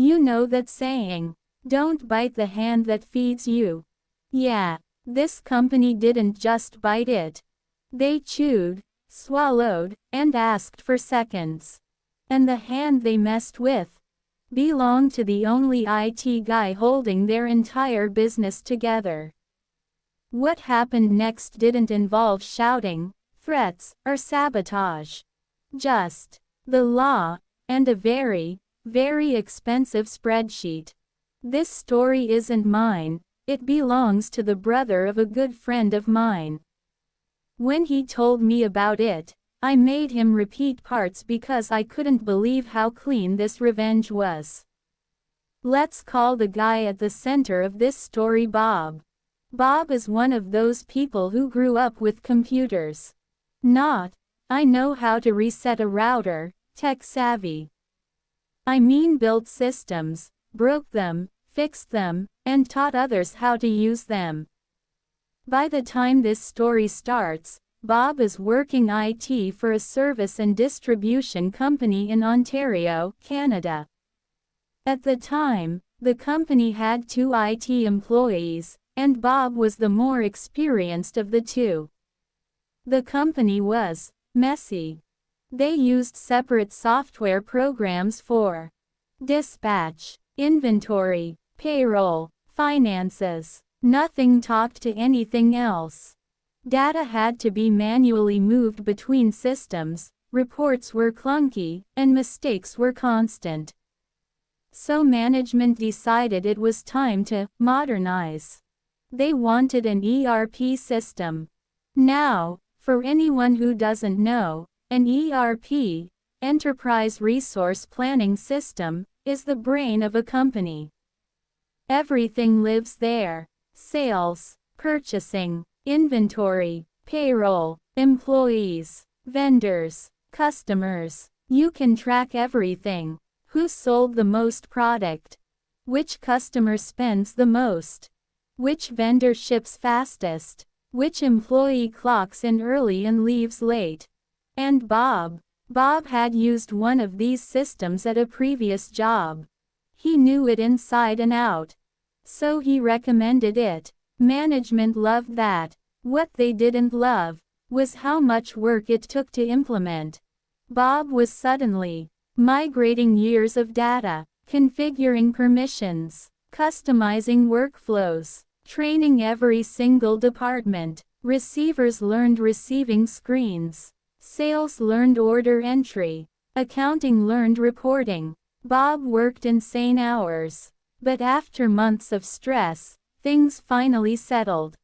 You know that saying, don't bite the hand that feeds you. Yeah, this company didn't just bite it. They chewed, swallowed, and asked for seconds. And the hand they messed with belonged to the only IT guy holding their entire business together. What happened next didn't involve shouting, threats, or sabotage. Just the law, and a very, very expensive spreadsheet. This story isn't mine, it belongs to the brother of a good friend of mine. When he told me about it, I made him repeat parts because I couldn't believe how clean this revenge was. Let's call the guy at the center of this story Bob. Bob is one of those people who grew up with computers. Not, I know how to reset a router, tech savvy. I mean built systems, broke them, fixed them, and taught others how to use them. By the time this story starts, Bob is working IT for a service and distribution company in Ontario, Canada. At the time, the company had 2 IT employees, and Bob was the more experienced of the 2. The company was messy. They used separate software programs for dispatch, inventory, payroll, finances. Nothing talked to anything else. Data had to be manually moved between systems, reports were clunky, and mistakes were constant. So management decided it was time to modernize. They wanted an ERP system. Now, for anyone who doesn't know, an ERP, Enterprise Resource Planning System, is the brain of a company. Everything lives there. Sales, purchasing, inventory, payroll, employees, vendors, customers. You can track everything. Who sold the most product? Which customer spends the most? Which vendor ships fastest? Which employee clocks in early and leaves late? And Bob had used one of these systems at a previous job. He knew it inside and out. So he recommended it. Management loved that. What they didn't love was how much work it took to implement. Bob was suddenly migrating years of data, configuring permissions, customizing workflows, training every single department. Receivers learned receiving screens. Sales learned order entry. Accounting learned reporting. Bob worked insane hours. But after months of stress, things finally settled.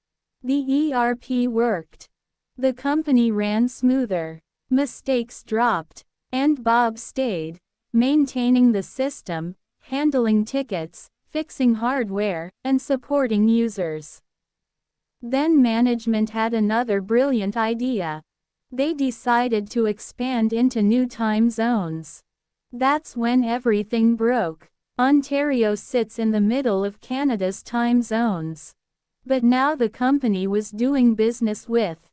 The ERP worked. The company ran smoother. Mistakes dropped. And Bob stayed, maintaining the system, handling tickets, fixing hardware, and supporting users. Then management had another brilliant idea. They decided to expand into new time zones. That's when everything broke. Ontario sits in the middle of Canada's time zones. But now the company was doing business with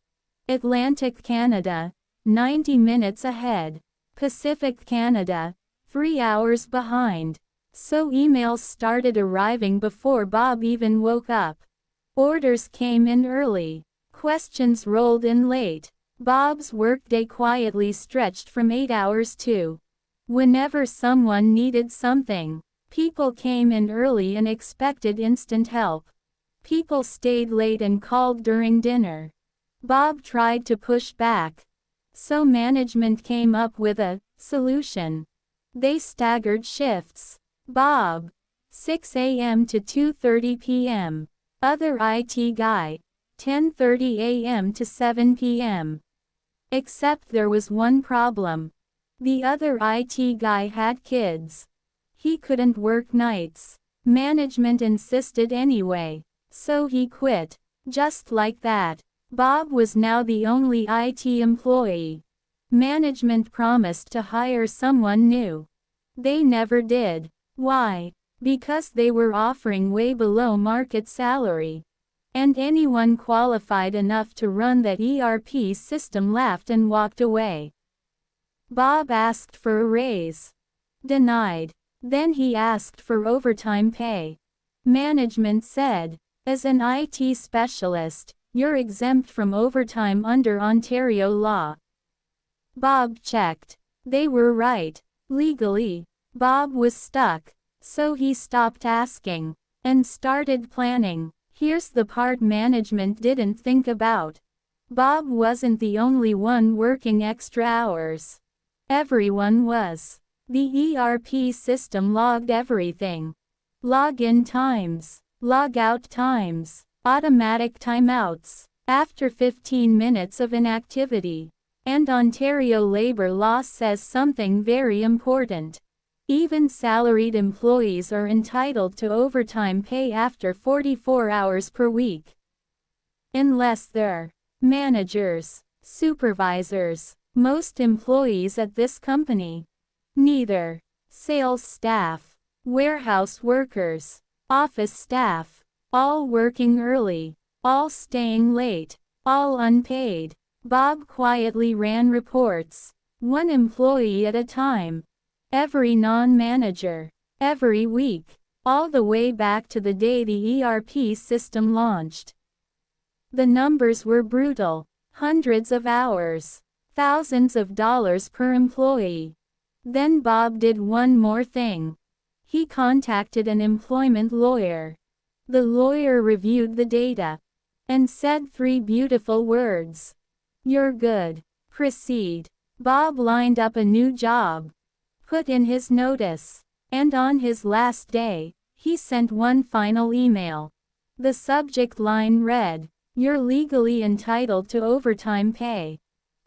Atlantic Canada, 90 minutes ahead. Pacific Canada, 3 hours behind. So emails started arriving before Bob even woke up. Orders came in early. Questions rolled in late. Bob's workday quietly stretched from 8 hours to whenever someone needed something. People came in early and expected instant help. People stayed late and called during dinner. Bob tried to push back. So management came up with a solution. They staggered shifts. Bob, 6 a.m. to 2:30 p.m. Other IT guy, 10:30 a.m. to 7 p.m. Except there was one problem. The other IT guy had kids. He couldn't work nights. Management insisted anyway. So he quit. Just like that. Bob was now the only IT employee. Management promised to hire someone new. They never did. Why? Because they were offering way below market salary. And anyone qualified enough to run that ERP system laughed and walked away. Bob asked for a raise. Denied. Then he asked for overtime pay. Management said, "As an IT specialist, you're exempt from overtime under Ontario law." Bob checked. They were right. Legally, Bob was stuck. So he stopped asking and started planning. Here's the part management didn't think about. Bob wasn't the only one working extra hours. Everyone was. The ERP system logged everything. Login times, logout times, automatic timeouts, after 15 minutes of inactivity. And Ontario labor law says something very important. Even salaried employees are entitled to overtime pay after 44 hours per week. Unless they're managers, supervisors, most employees at this company. Neither. Sales staff, warehouse workers, office staff, all working early, all staying late, all unpaid. Bob quietly ran reports, one employee at a time. Every non-manager, every week, all the way back to the day the ERP system launched. The numbers were brutal. Hundreds of hours, thousands of dollars per employee. Then Bob did one more thing. He contacted an employment lawyer. The lawyer reviewed the data and said 3 beautiful words. "You're good. Proceed." Bob lined up a new job, put in his notice, and on his last day, he sent one final email. The subject line read, "You're legally entitled to overtime pay."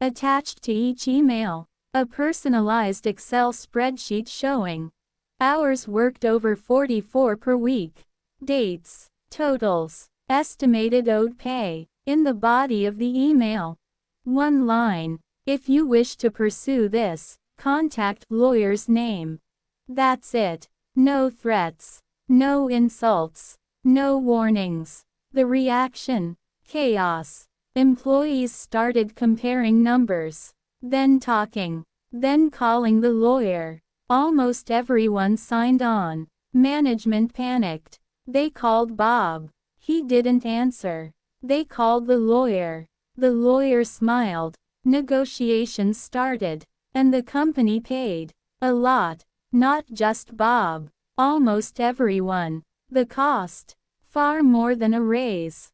Attached to each email, a personalized Excel spreadsheet showing hours worked over 44 per week, dates, totals, estimated owed pay. In the body of the email, one line, "If you wish to pursue this, contact lawyer's name." That's it. No threats, no insults, no warnings. The reaction? Chaos. Employees started comparing numbers, then talking, then calling the lawyer. Almost everyone signed on. Management panicked. They called Bob. He didn't answer. They called the lawyer. The lawyer smiled. Negotiations started, and the company paid a lot. Not just Bob, almost everyone. The cost? Far more than a raise.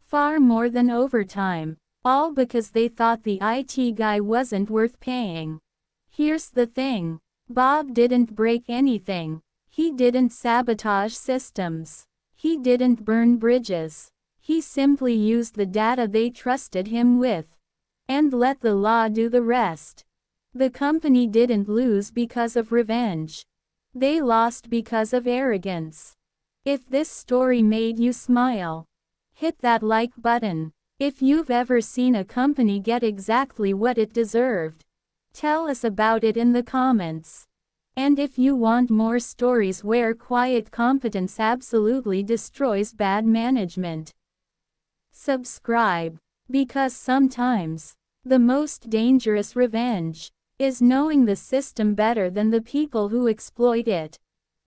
Far more than overtime. All because they thought the IT guy wasn't worth paying. Here's the thing. Bob didn't break anything. He didn't sabotage systems. He didn't burn bridges. He simply used the data they trusted him with, and let the law do the rest. The company didn't lose because of revenge. They lost because of arrogance. If this story made you smile, hit that like button. If you've ever seen a company get exactly what it deserved, tell us about it in the comments. And if you want more stories where quiet competence absolutely destroys bad management, subscribe. Because sometimes, the most dangerous revenge is knowing the system better than the people who exploit it.